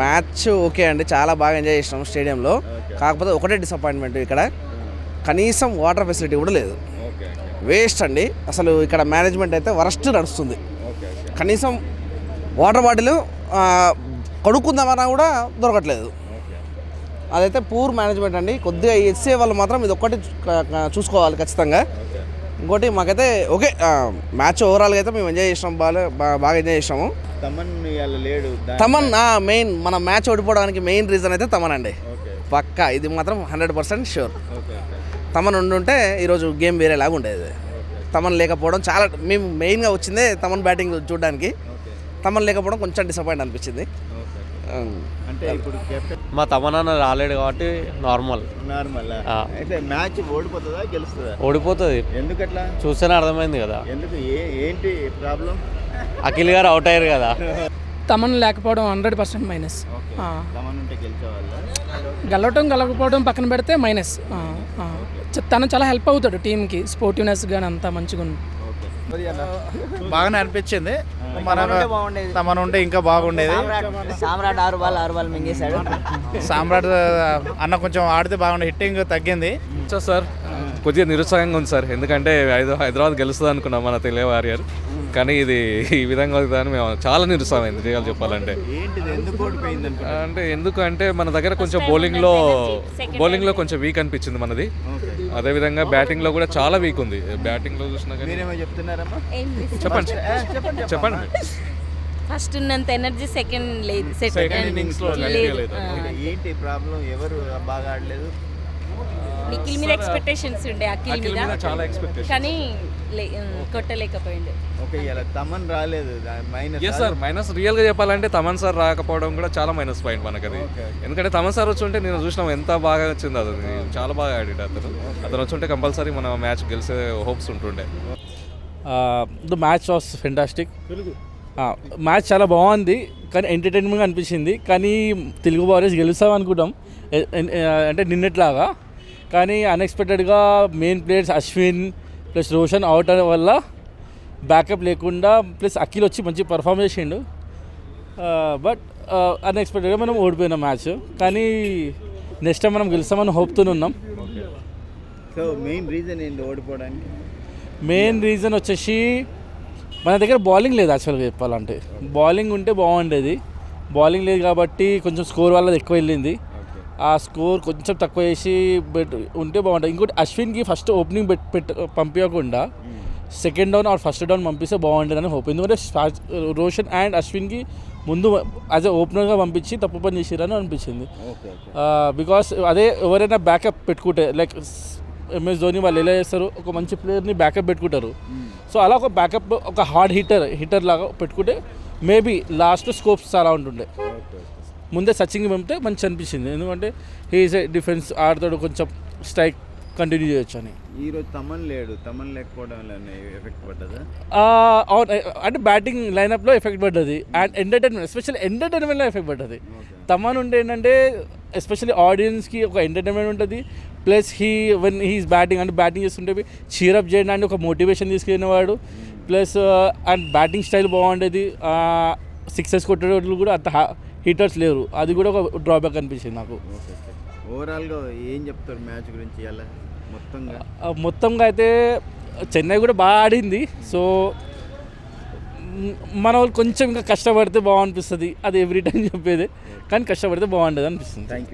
Match okay అండి, చాలా బాగా ఎంజాయ్ చేసినాం స్టేడియంలో. కాకపోతే ఒకటే డిసప్పాయింట్మెంట్, ఇక్కడ కనీసం వాటర్ ఫెసిలిటీ కూడా లేదు. వేస్ట్ అండి అసలు. ఇక్కడ మేనేజ్మెంట్ అయితే వరస్ట్ నడుస్తుంది. కనీసం వాటర్ బాటిల్ కడుక్కుందామన్నా కూడా దొరకట్లేదు. అదైతే పూర్ మేనేజ్మెంట్ అండి. కొద్దిగా ఎస్సీ వాళ్ళు మాత్రం ఇది ఒక్కటి చూసుకోవాలి ఖచ్చితంగా. ఇంకోటి మాకైతే ఓకే, మ్యాచ్ ఓవరాల్గా అయితే మేము ఎంజాయ్ చేసినాం, బాగా ఎంజాయ్ చేసినాము. తమన్ మెయిన్ మన మ్యాచ్ ఓడిపోవడానికి మెయిన్ రీజన్ అయితే తమన్ అండి, పక్కా. ఇది మాత్రం 100% షూర్. తమన్ ఉండుంటే ఈరోజు గేమ్ వేరేలాగా ఉండేది. తమన్ లేకపోవడం చాలా, మేము మెయిన్గా వచ్చిందే తమన్ బ్యాటింగ్ చూడడానికి. తమన్ లేకపోవడం కొంచెం డిసప్పాయింట్ అనిపించింది. అంటే ఇప్పుడు మా తమన్నా రాలేడు కాబట్టి నార్మల్. అయితే మ్యాచ్ ఓడిపోతుందా గెలుస్తుందా? ఓడిపోతుంది. ఎందుకట్లా? చూస్తేనే అర్థమైంది కదా. ఎందుకు? ఏంటి ప్రాబ్లం? అఖిల్ గారు అవుట్ అయ్యారు కదా. తమన్ లేకపోవడం 100% మైనస్. గెలవకపోవడం పక్కన పెడితే మైనస్. తను చాలా హెల్ప్ అవుతాడు టీంకి, స్పోర్టివ్నెస్ కానీ అంతా మంచిగా ఉంది. బాగానే అనిపించింది. తమను ఉంటే ఇంకా బాగుండేది. సామ్రాట్ 6 బాల్ మింగేశాడు. సామ్రాట్ అన్న కొంచెం ఆడితే బాగుండే, హిట్టింగ్ తగ్గింది సార్. కొద్దిగా నిరుత్సాహంగా ఉంది సార్, ఎందుకంటే హైదరాబాద్ గెలుస్తుంది అనుకున్నాం మన తెలుగు వారియర్, కానీ ఇది ఈ విధంగా అవుతుందని మేము చాలా నిరుత్సాహమైంది రియల్ చెప్పాలంటే. అంటే ఎందుకంటే మన దగ్గర కొంచెం బౌలింగ్లో కొంచెం వీక్ అనిపించింది మనది. అదేవిధంగా బ్యాటింగ్లో కూడా చాలా వీక్ ఉంది. బ్యాటింగ్లో చూసినా కానీ చెప్పండి. ఫస్ట్ ఉన్నంత ఎనర్జీ సెకండ్ లేదు. ఏంటి ప్రాబ్లం? ఎవరు బాగా ఆడలేదు? నిఖిల్ మీద ఎక్స్పెక్టేషన్స్ ఉండే, అఖిల్ మీద చాలా ఎక్స్పెక్టేషన్, కానీ కొట్టలేకపోయిండు. ఓకే, ఇలా తమన్ రాలేదు, మైనస్. సార్ మైనస్ రియల్గా చెప్పాలంటే తమన్ సార్ రాకపోవడం కూడా చాలా మైనస్ పాయింట్ మనకి అది. ఎందుకంటే తమన్ సార్ వచ్చి ఉంటే నేను చూసినాం ఎంత బాగా వచ్చింది, అది చాలా బాగా ఆడాడు అతను వచ్చి ఉంటే కంపల్సరీ మన మ్యాచ్ గెలిచే హోప్స్ ఉంటుండే. The match was fantastic. Match చాలా బాగుంది, కానీ ఎంటర్టైన్మెంట్గా అనిపించింది. కానీ తెలుగు వారియర్స్ గెలుస్తాం అనుకుంటాం అంటే నిన్నట్లాగా, కానీ అన్ఎక్స్పెక్టెడ్గా main players Ashwin plus Roshan out అవ్వడం వల్ల బ్యాకప్ లేకుండా, ప్లస్ అఖిల్ వచ్చి మంచి పర్ఫామ్ చేసిండు. బట్ అన్ఎక్స్పెక్టెడ్గా మనం ఓడిపోయినాం మ్యాచ్. కానీ నెక్స్ట్ టైం మనం గెలుస్తామని హోప్తూనే ఉన్నాం. సో మెయిన్ రీజన్ ఏంటి ఓడిపోవడానికి? మెయిన్ రీజన్ వచ్చేసి మన దగ్గర బౌలింగ్ లేదు. యాక్చువల్గా చెప్పాలంటే బౌలింగ్ ఉంటే బాగుండేది. బౌలింగ్ లేదు కాబట్టి కొంచెం స్కోర్ వల్ల ఎక్కువ వెళ్ళింది. ఆ స్కోర్ కొంచెం తక్కువ చేసి ఉంటే బాగుంటుంది. ఇంకోటి అశ్విన్కి ఫస్ట్ ఓపెనింగ్ పంపించకుండా second down or first down పంపిస్తే బాగుంటుందని హోప్. ఎందుకంటే రోషన్ అండ్ అశ్విన్కి ముందు యాజ్ ఎ ఓపెనర్గా పంపించి తప్పు పని చేసిరని అనిపించింది. బికాస్ అదే ఎవరైనా బ్యాకప్ పెట్టుకుంటే, లైక్ MS ధోని వాళ్ళు ఎలా చేస్తారు, ఒక మంచి ప్లేయర్ని బ్యాకప్ పెట్టుకుంటారు. సో అలా ఒక బ్యాకప్, ఒక హార్డ్ హిట్టర్ లాగా పెట్టుకుంటే మేబీ లాస్ట్ స్కోప్స్ చాలా ఉంటుండే. ముందే సచిన్కి పంపితే మంచి అనిపించింది, ఎందుకంటే హీఈస్ ఏ డిఫెన్స్ ఆడతాడు, కొంచెం స్ట్రైక్ కంటిన్యూ చేయొచ్చు అని. ఈరోజు తమన్ లేకపోవడం వల్ల ఎఫెక్ట్ పడ్డదా? అంటే బ్యాటింగ్ లైనప్లో ఎఫెక్ట్ పడ్డది, అండ్ ఎంటర్టైన్మెంట్లో ఎఫెక్ట్ పడ్డది. తమన్ ఉంటే ఏంటంటే ఎస్పెషల్లీ ఆడియన్స్కి ఒక ఎంటర్టైన్మెంట్ ఉంటుంది. ప్లస్ వెన్ హీఈస్ బ్యాటింగ్, అంటే బ్యాటింగ్ చేస్తుంటే చీరప్ చేయడానికి ఒక మోటివేషన్ తీసుకెళ్ళినవాడు. ప్లస్ అండ్ బ్యాటింగ్ స్టైల్ బాగుండేది. సిక్సెస్ కొట్టేటట్లు కూడా అంత హిట్టర్స్ లేరు, అది కూడా ఒక డ్రాబ్యాక్ అనిపించింది నాకు. ఓవరాల్గా ఏం చెప్తారు మ్యాచ్ గురించి? అలా మొత్తంగా అయితే చెన్నై కూడా బాగా ఆడింది. సో మన వాళ్ళు కొంచెం ఇంకా కష్టపడితే బాగా అనిపిస్తుంది. అది ఎవ్రీ టైం చెప్పేది, కానీ కష్టపడితే బాగుంటుంది అనిపిస్తుంది. Thank you.